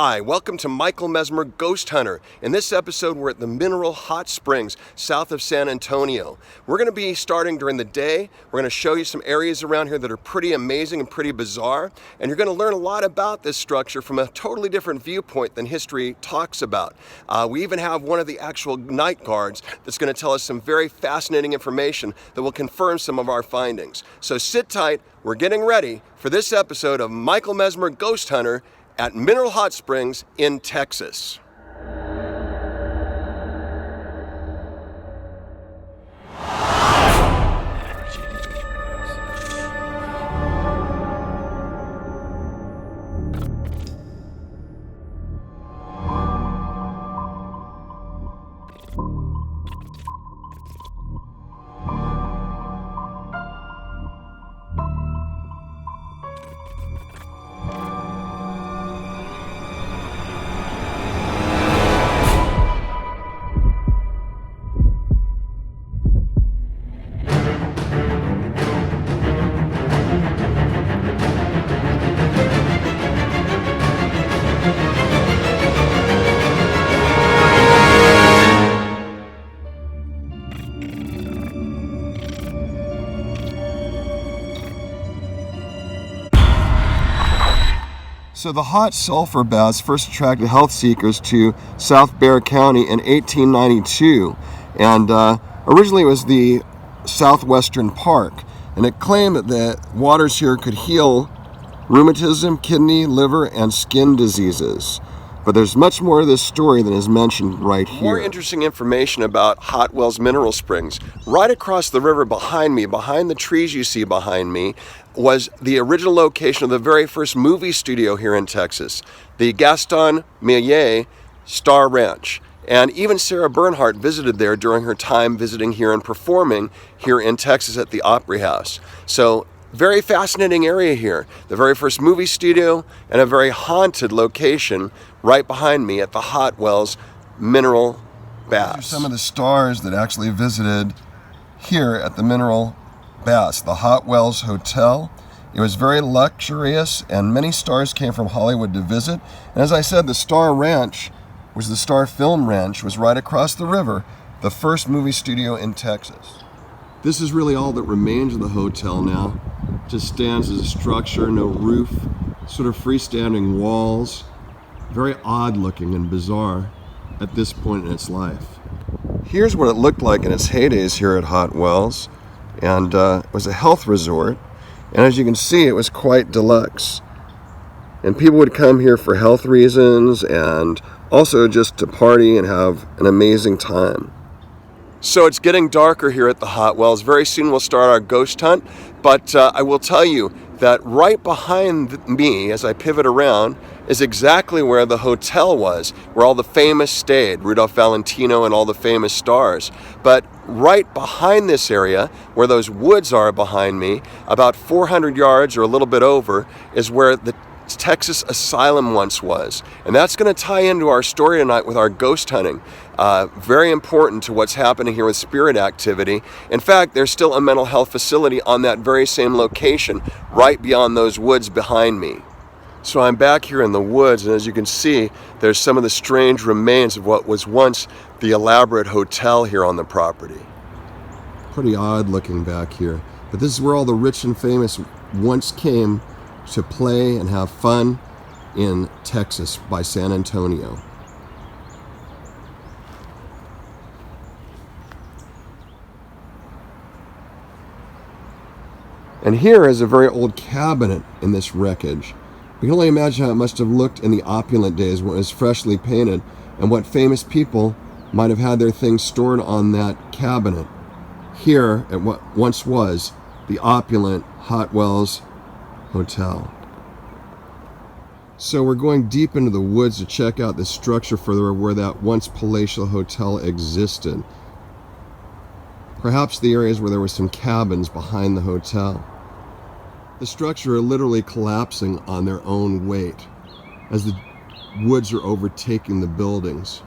Hi, welcome to Michael Mezmer Ghost Hunter. In this episode, we're at the Mineral Hot Springs, south of San Antonio. We're going to be starting during the day. We're going to show you some areas around here that are pretty amazing and pretty bizarre. And you're going to learn a lot about this structure from a totally different viewpoint than history talks about. We even have one of the actual night guards that's going to tell us some very fascinating information that will confirm some of our findings. So sit tight. We're getting ready for this episode of Michael Mezmer Ghost Hunter at Mineral Hot Springs in Texas. So the hot sulfur baths first attracted health seekers to South Bexar County in 1892, and originally it was the Southwestern Park, and it claimed that the waters here could heal rheumatism, kidney, liver, and skin diseases. But there's much more to this story than is mentioned right here. More interesting information about Hot Wells Mineral Springs. Right across the river behind me, behind the trees you see behind me, was the original location of the very first movie studio here in Texas, the Gaston Millet Star Ranch. And even Sarah Bernhardt visited there during her time visiting here and performing here in Texas at the Opry House. So very fascinating area here. The very first movie studio and a very haunted location right behind me at the Hot Wells Mineral Baths. These are some of the stars that actually visited here at the Mineral Baths, the Hot Wells Hotel. It was very luxurious, and many stars came from Hollywood to visit. And as I said, the Star Ranch, which is the Star Film Ranch, was right across the river, the first movie studio in Texas. This is really all that remains of the hotel now. It just stands as a structure, no roof, sort of freestanding walls. Very odd looking and bizarre at this point in its life. Here's what it looked like in its heydays here at Hot Wells. And it was a health resort. And as you can see, it was quite deluxe. And people would come here for health reasons and also just to party and have an amazing time. So it's getting darker here at the Hot Wells. Very soon we'll start our ghost hunt. But I will tell you that right behind me, as I pivot around, is exactly where the hotel was, where all the famous stayed, Rudolph Valentino and all the famous stars. But right behind this area, where those woods are behind me, about 400 yards or a little bit over, is where the Texas Asylum once was. And that's going to tie into our story tonight with our ghost hunting. Very important to what's happening here with spirit activity. In fact, there's still a mental health facility on that very same location, right beyond those woods behind me. So I'm back here in the woods, and as you can see, there's some of the strange remains of what was once the elaborate hotel here on the property. Pretty odd looking back here. But this is where all the rich and famous once came to play and have fun in Texas by San Antonio. And here is a very old cabinet in this wreckage. We can only imagine how it must have looked in the opulent days when it was freshly painted, and what famous people might have had their things stored on that cabinet here at what once was the opulent Hot Wells Hotel. So we're going deep into the woods to check out this structure further where that once palatial hotel existed. Perhaps the areas where there were some cabins behind the hotel. The structure are literally collapsing on their own weight as the woods are overtaking the buildings.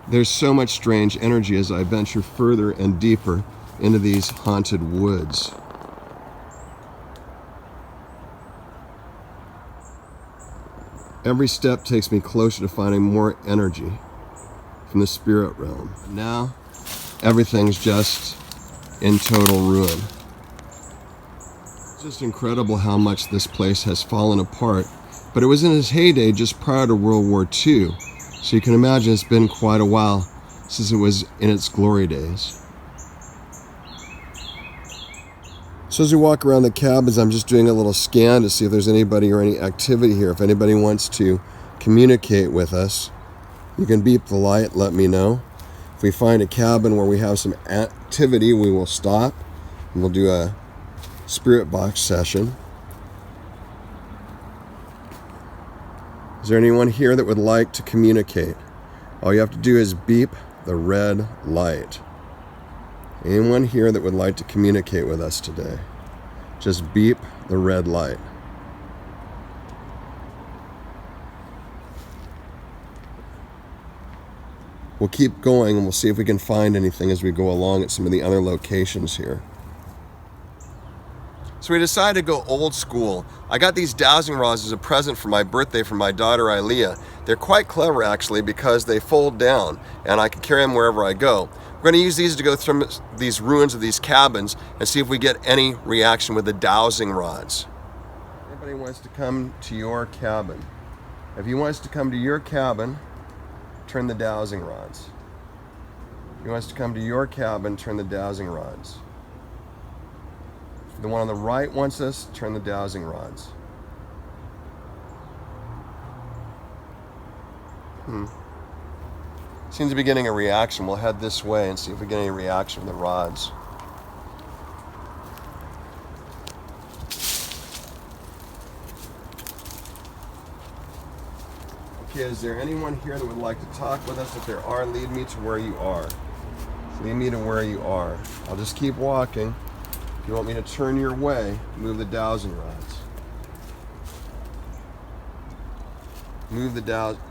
There's so much strange energy as I venture further and deeper into these haunted woods. Every step takes me closer to finding more energy from the spirit realm. Now, everything's just in total ruin. It's just incredible how much this place has fallen apart. But it was in its heyday just prior to World War II. So you can imagine it's been quite a while since it was in its glory days. So as we walk around the cabins, I'm just doing a little scan to see if there's anybody or any activity here. If anybody wants to communicate with us, you can beep the light, let me know. If we find a cabin where we have some activity, we will stop and we'll do a spirit box session. Is there anyone here that would like to communicate? All you have to do is beep the red light. Anyone here that would like to communicate with us today? Just beep the red light. We'll keep going and we'll see if we can find anything as we go along at some of the other locations here. So we decided to go old school. I got these dowsing rods as a present for my birthday from my daughter Ilea. They're quite clever actually because they fold down and I can carry them wherever I go. We're going to use these to go through these ruins of these cabins and see if we get any reaction with the dowsing rods. Everybody wants to come to your cabin. If you want us to come to your cabin, turn the dowsing rods. If you want us to come to your cabin, turn the dowsing rods. If the one on the right wants us, turn the dowsing rods. Seems to be getting a reaction. We'll head this way and see if we get any reaction from the rods. Okay, is there anyone here that would like to talk with us? If there are, lead me to where you are. Lead me to where you are. I'll just keep walking. If you want me to turn your way, move the dowsing rods. Move the dowsing.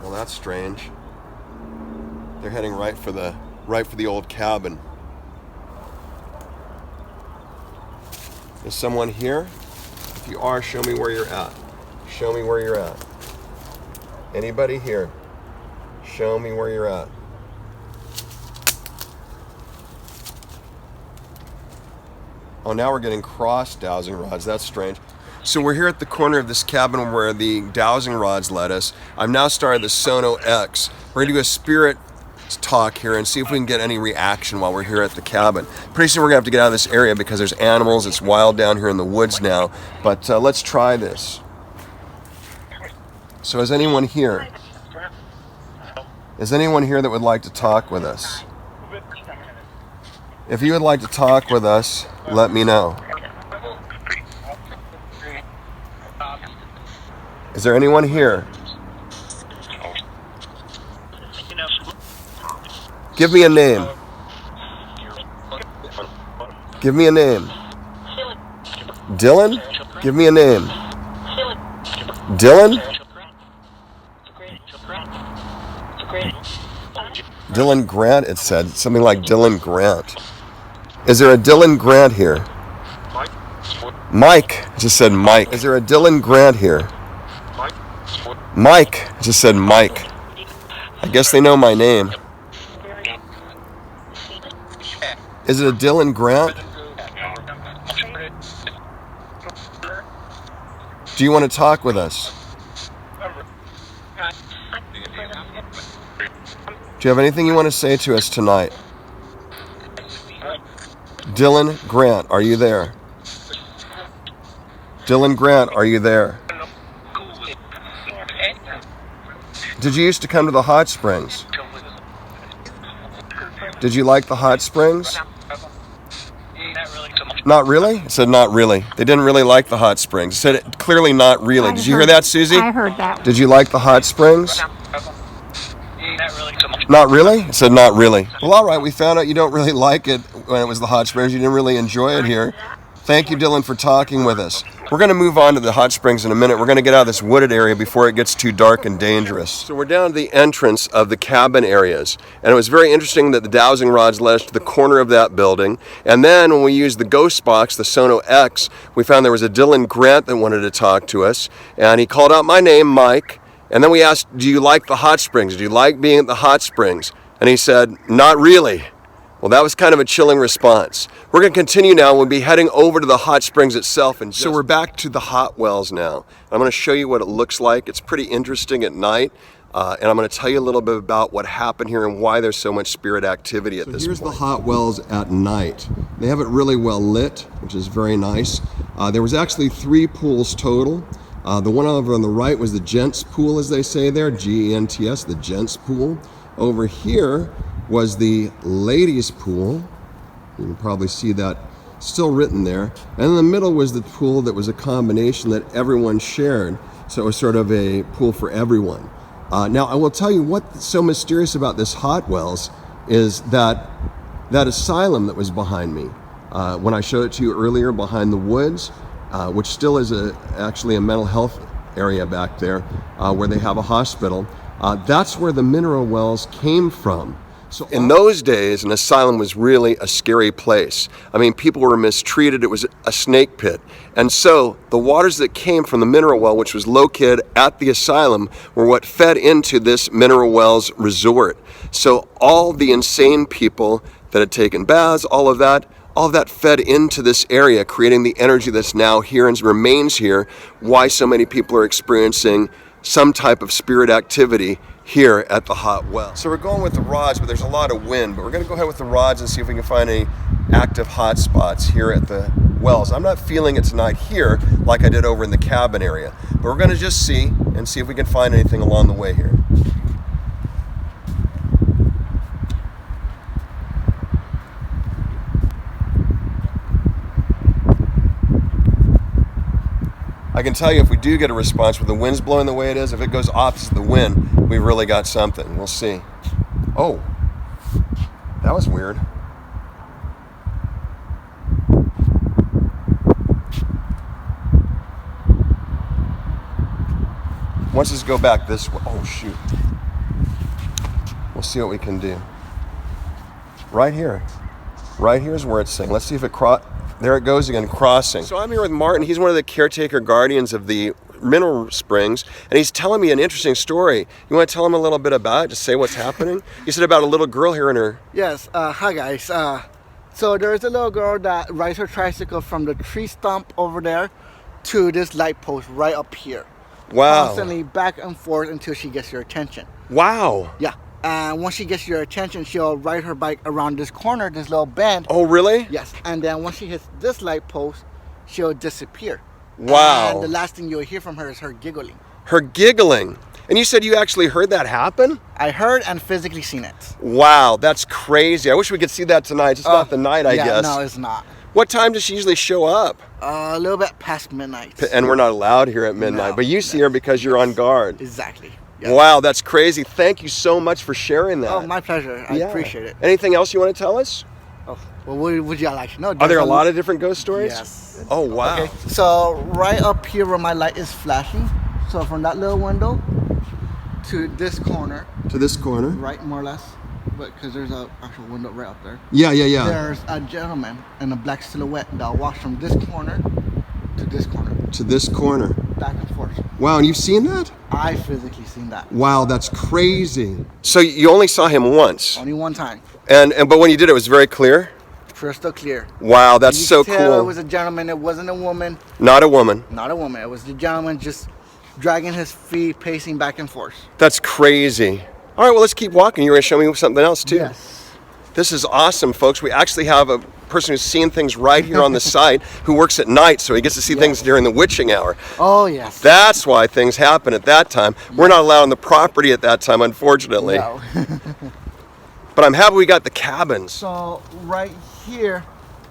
Well, that's strange. They're heading right for the old cabin. Is someone here? If you are, show me where you're at. Show me where you're at. Anybody here? Show me where you're at. Oh, now we're getting cross dowsing rods. That's strange. So we're here at the corner of this cabin where the dowsing rods led us. I've now started the Sono-X. We're going to do a spirit talk here and see if we can get any reaction while we're here at the cabin. Pretty soon we're going to have to get out of this area because there's animals. It's wild down here in the woods now. But let's try this. So is anyone here? Is anyone here that would like to talk with us? If you would like to talk with us, let me know. Is there anyone here? Give me a name. Give me a name. Dillon? Give me a name. Dillon? Dillon Grant, it said. Something like Dillon Grant. Is there a Dillon Grant here? Mike. It just said Mike. Is there a Dillon Grant here? Mike. It just said Mike. I guess they know my name. Is it a Dillon Grant? Do you want to talk with us? Do you have anything you want to say to us tonight? Dillon Grant, are you there? Dillon Grant, are you there? Did you used to come to the hot springs? Did you like the hot springs? Not really? It said not really. They didn't really like the hot springs. It said it, clearly not really. Did you hear that, Susie? I heard that. Did you like the hot springs? Not really? It said not really. Well, all right, we found out you don't really like it when it was the hot springs. You didn't really enjoy it here. Thank you, Dillon, for talking with us. We're going to move on to the hot springs in a minute. We're going to get out of this wooded area before it gets too dark and dangerous. So we're down to the entrance of the cabin areas. And it was very interesting that the dowsing rods led us to the corner of that building. And then when we used the ghost box, the Sono-X, we found there was a Dillon Grant that wanted to talk to us. And he called out my name, Mike. And then we asked, do you like the hot springs? Do you like being at the hot springs? And he said, not really. Well, that was kind of a chilling response. We're going to continue now. We'll be heading over to the hot springs itself. And so we're back to the hot wells now. I'm going to show you what it looks like. It's pretty interesting at night. And I'm going to tell you a little bit about what happened here and why there's so much spirit activity at this point. Here's the hot wells at night. They have it really well lit, which is very nice. There was actually 3 pools total. The one over on the right was the gents pool, as they say there, G-E-N-T-S, the gents pool. Over here was the ladies pool. You can probably see that still written there. And in the middle was the pool that was a combination that everyone shared. So it was sort of a pool for everyone. Now I will tell you what's so mysterious about this hot wells is that asylum that was behind me. When I showed it to you earlier behind the woods, which still is actually a mental health area back there where they have a hospital. That's where the mineral wells came from. So in those days, an asylum was really a scary place. I mean, people were mistreated. It was a snake pit. And so the waters that came from the mineral well, which was located at the asylum, were what fed into this mineral wells resort. So all the insane people that had taken baths, all of that fed into this area, creating the energy that's now here and remains here, why so many people are experiencing some type of spirit activity here at the hot well. So we're going with the rods, but there's a lot of wind, but we're going to go ahead with the rods and see if we can find any active hot spots here at the wells. I'm not feeling it tonight here like I did over in the cabin area, but we're going to just see if we can find anything along the way here. I can tell you if we do get a response with the wind's blowing the way it is, if it goes opposite the wind, we've really got something. We'll see. Oh, that was weird. Once this go back this way, oh shoot. We'll see what we can do. Right here is where it's saying. Let's see if it there it goes again, crossing. So I'm here with Martin. He's one of the caretaker guardians of the mineral springs, and he's telling me an interesting story. You want to tell him a little bit about it, just say what's happening? You said about a little girl here in her... Yes, hi guys. So there's a little girl that rides her tricycle from the tree stump over there to this light post right up here. Wow. Constantly back and forth until she gets your attention. Wow. Yeah. And once she gets your attention, she'll ride her bike around this corner, this little bend. Oh, really? Yes. And then once she hits this light post, she'll disappear. Wow. And the last thing you'll hear from her is her giggling. Her giggling. And you said you actually heard that happen? I heard and physically seen it. Wow, that's crazy. I wish we could see that tonight. It's not the night, I guess. No, it's not. What time does she usually show up? A little bit past midnight. And we're not allowed here at midnight. No, but you see her because you're on guard. Exactly. Yep. Wow, that's crazy. Thank you so much for sharing that. Oh, my pleasure. I appreciate it. Anything else you want to tell us? Oh, well, what would you like to know? Are there a lot of different ghost stories? Yes. Oh, wow. Okay. So right up here where my light is flashing, so from that little window to this corner. To this corner? Right, more or less. But because there's an actual window right up there. Yeah. There's a gentleman in a black silhouette that walks from this corner to this corner. To this corner. Back and forth. Wow, and you've seen that? I physically seen that. Wow, that's crazy. So you only saw him once? Only one time. But when you did, it was very clear? Crystal clear. Wow, that's so cool. You could tell it cool. was a gentleman. It wasn't a woman. Not a woman. Not a woman. It was the gentleman just dragging his feet, pacing back and forth. That's crazy. All right, well, let's keep walking. You're going to show me something else, too. Yes. This is awesome, folks. We actually have a person who's seen things right here on the site who works at night, so he gets to see things during the witching hour. Oh, yes. That's why things happen at that time. Yes. We're not allowed on the property at that time, unfortunately. No. But I'm happy we got the cabins. So right here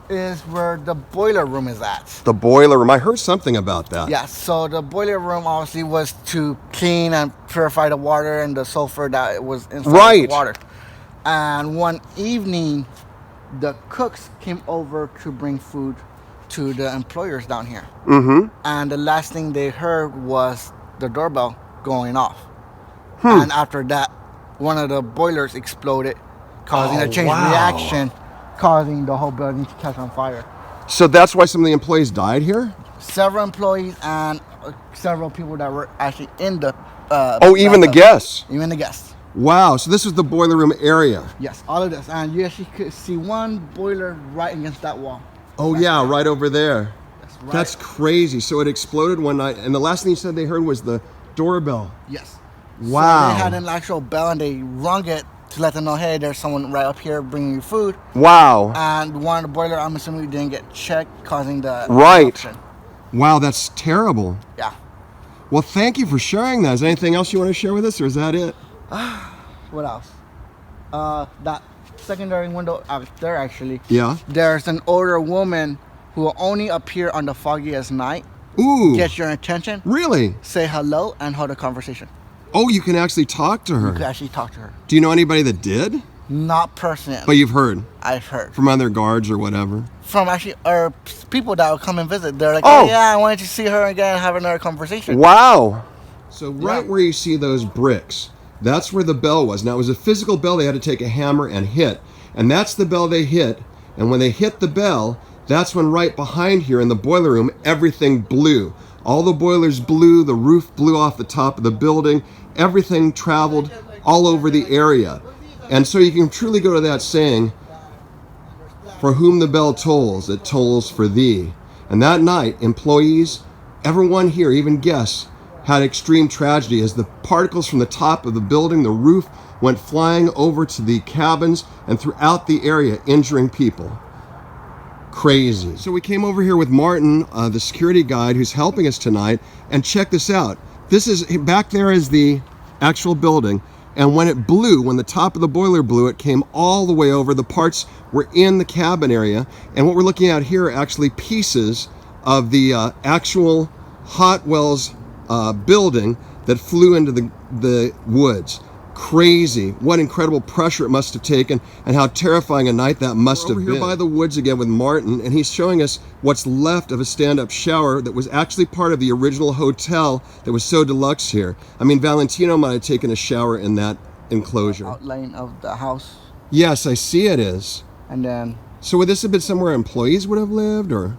is where the boiler room is at. The boiler room. I heard something about that. Yes. So the boiler room obviously was to clean and purify the water and the sulfur that was inside the water. And one evening, the cooks came over to bring food to the employers down here. Mm-hmm. And the last thing they heard was the doorbell going off. And after that, one of the boilers exploded, causing a chain reaction, causing the whole building to catch on fire. So that's why some of the employees died here? Several employees and several people that were actually in the even the guests? Even the guests. Wow, so this was the boiler room area. Yes, all of this. And you actually could see one boiler right against that wall. Oh yeah, right over there. Right. That's crazy. So it exploded one night, and the last thing you said they heard was the doorbell. Yes. Wow. So they had an actual bell and they rung it to let them know, hey, there's someone right up here bringing you food. Wow. And one of the boiler, I'm assuming, didn't get checked, causing the eruption. Wow, that's terrible. Yeah. Well, thank you for sharing that. Is there anything else you want to share with us, or is that it? What else? That secondary window out there, actually. Yeah. There's an older woman who will only appear on the foggiest night. Ooh. Get your attention. Really? Say hello and hold a conversation. Oh, you can actually talk to her. You can actually talk to her. Do you know anybody that did? Not personally. But you've heard? I've heard. From other guards or whatever? From actually people that will come and visit. They're like, oh, yeah, I wanted to see her again and have another conversation. Wow. So right where you see those bricks, that's where the bell was. Now, it was a physical bell they had to take a hammer and hit. And that's the bell they hit. And when they hit the bell, that's when right behind here in the boiler room, everything blew. All the boilers blew, the roof blew off the top of the building, everything traveled all over the area. And so you can truly go to that saying, for whom the bell tolls, it tolls for thee. And that night, employees, everyone here, even guests, had extreme tragedy as the particles from the top of the building, the roof, went flying over to the cabins and throughout the area, injuring people. Crazy. So we came over here with Martin, the security guide who's helping us tonight, and check this out. This is, back there is the actual building, and when it blew, when the top of the boiler blew, it came all the way over. The parts were in the cabin area, and what we're looking at here are actually pieces of the actual Hot Wells building that flew into the woods. Crazy. What incredible pressure it must have taken, and how terrifying a night that must have been. We're here by the woods again with Martin, and he's showing us what's left of a stand-up shower that was actually part of the original hotel that was so deluxe here. I mean, Valentino might have taken a shower in that enclosure. Outline of the house. Yes, I see it is. And then... So would this have been somewhere employees would have lived, or?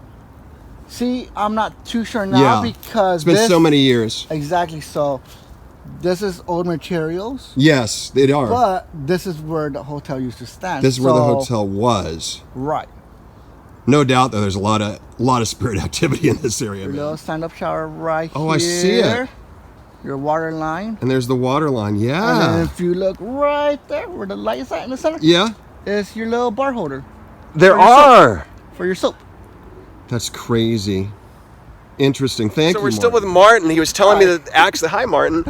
See, I'm not too sure now because it's been so many years. Exactly, so... This is old materials. Yes, they are. But this is where the hotel used to stand. This is where the hotel was. Right. No doubt that there's a lot of spirit activity in this area. Your little stand-up shower right here. Oh, I see it. Your water line. And there's the water line. Yeah. And then if you look right there where the light is at in the center. Yeah. It's your little bar holder. There are. For your soap. That's crazy. Interesting. Thank you. So we're still with Martin. He was telling me that actually, hi Martin.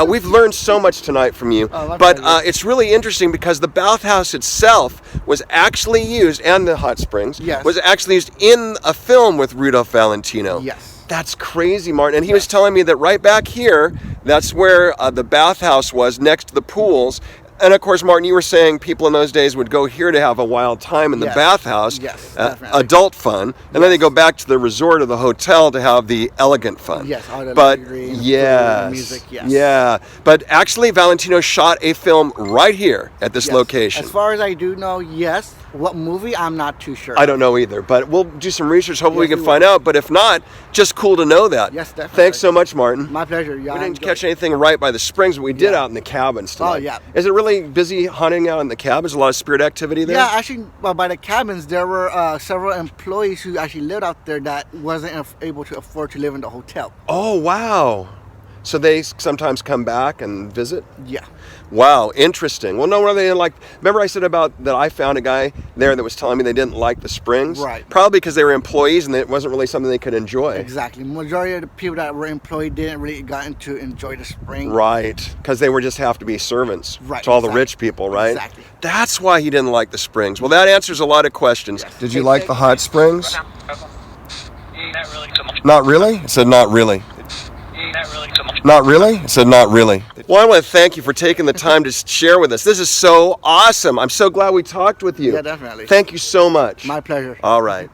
We've learned so much tonight from you. But it's really interesting because the bathhouse itself was actually used, and the hot springs, was actually used in a film with Rudolph Valentino. Yes. That's crazy, Martin. And he was telling me that right back here, that's where the bathhouse was, next to the pools. And of course, Martin, you were saying people in those days would go here to have a wild time in the bathhouse, adult fun, and then they go back to the resort or the hotel to have the elegant fun. Yes, all the but music, yes. Yeah, but actually, Valentino shot a film right here at this location. As far as I do know, yes. What movie? I'm not too sure. I don't know either, but we'll do some research. Hopefully, we can find out. But if not, just cool to know that. Yes, definitely. Thanks so much, Martin. My pleasure. Yeah, we didn't catch anything right by the springs, but we did out in the cabins tonight. Oh, yeah. Is it really busy hunting out in the cabins? A lot of spirit activity there? Yeah, actually, by the cabins, there were several employees who actually lived out there that wasn't able to afford to live in the hotel. Oh, wow. So they sometimes come back and visit? Yeah. Wow, interesting. Well, no, what they didn't like. Remember I said about that I found a guy there that was telling me they didn't like the springs? Right. Probably because they were employees and it wasn't really something they could enjoy. Exactly. Majority of the people that were employed didn't really gotten to enjoy the spring. Right. Because they were just have to be servants to all the rich people, right? Exactly. That's why he didn't like the springs. Well, that answers a lot of questions. Yes. Did you like the hot springs? Not really so much. Not really? I said not really. Not really so much. Not really? I said not really. Well, I want to thank you for taking the time to share with us. This is so awesome. I'm so glad we talked with you. Yeah, definitely. Thank you so much. My pleasure. All right.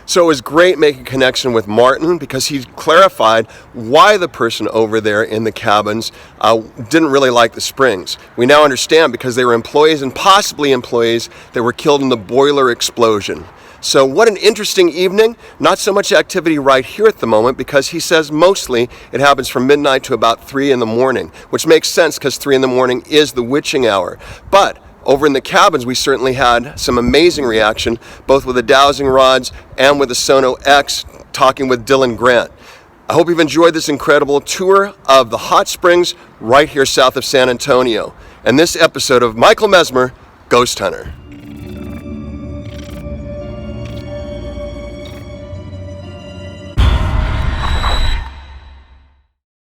So it was great making connection with Martin because he clarified why the person over there in the cabins didn't really like the springs. We now understand because they were employees and possibly employees that were killed in the boiler explosion. So what an interesting evening. Not so much activity right here at the moment because he says mostly it happens from midnight to about 3 in the morning, which makes sense because 3 in the morning is the witching hour. But over in the cabins, we certainly had some amazing reaction, both with the dowsing rods and with the Sono-X, talking with Dillon Grant. I hope you've enjoyed this incredible tour of the hot springs right here south of San Antonio. And this episode of Michael Mezmer, Ghost Hunter.